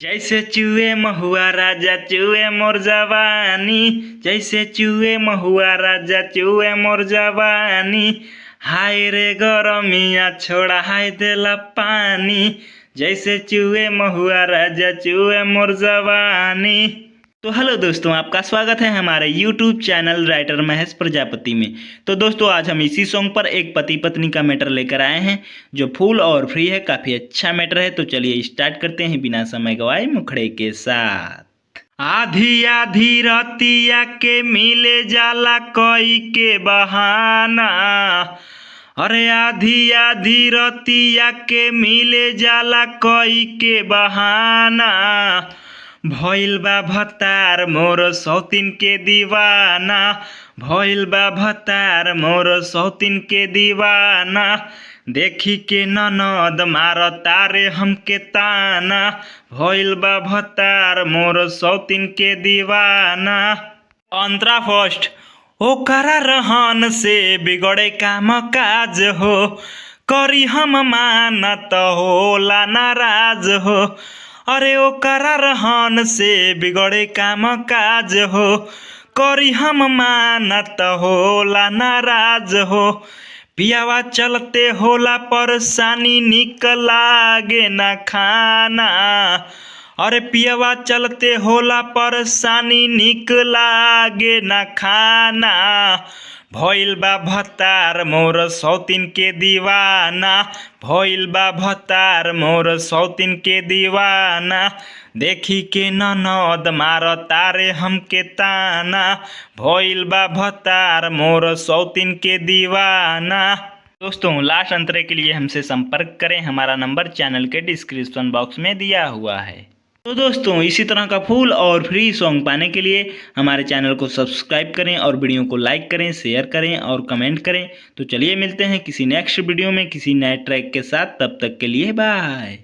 जैसे चूहे महुआ राजा चूहे मोर जवानी, जैसे चूहे महुआ राजा चूहे मोर जवानी। हाय रे गरमिया छोड़ा हाय देला पानी, जैसे चूहे महुआ राजा चूहे मोर जवानी। तो हेलो दोस्तों, आपका स्वागत है हमारे YouTube channel writer Mahesh Prajapati में। तो दोस्तों, आज हम इसी सॉन्ग पर एक पति पत्नी का मैटर लेकर आए हैं जो फुल और फ्री है। काफ़ी अच्छा मैटर है। तो चलिए स्टार्ट करते हैं बिना समय गवाए मुखड़े के साथ। आधी आधी रतिया के मिले जाला कोई के बहाना, अरे आधी आधी रतिया के मिले जाला कोई के बहाना। भइल बा भतार मोर सौतीन के दीवाना, भइल बा भतार मोर सौतीन के दीवाना। देखी के ननद मार तारे हमके ताना, भइल बा भतार मोर सौतीन के दीवाना। अंतरा फर्स्ट, ओकरा रहन से बिगड़े काम काज हो, करी हम मानत होला नाराज हो। अरे ओकरा रहन से बिगड़े काम काज हो, करी हम मानत होला नाराज हो। पियावा चलते होला परेशानी निक लागे ना खाना, अरे पियावा चलते होला परेशानी निक लागे ना खाना। भइल बा भतार मोर सौतीन के दीवाना, भइल बा भतार मोर सौतीन के दीवाना। देखी के ननद मार तारे हमके ताना, भइल बा भतार मोर सौतीन के दीवाना। दोस्तों, लास्ट अंतरे के लिए हमसे संपर्क करें। हमारा नंबर चैनल के डिस्क्रिप्शन बॉक्स में दिया हुआ है। तो दोस्तों, इसी तरह का फुल और फ्री सॉन्ग पाने के लिए हमारे चैनल को सब्सक्राइब करें और वीडियो को लाइक करें, शेयर करें और कमेंट करें। तो चलिए मिलते हैं किसी नेक्स्ट वीडियो में किसी नए ट्रैक के साथ। तब तक के लिए बाय।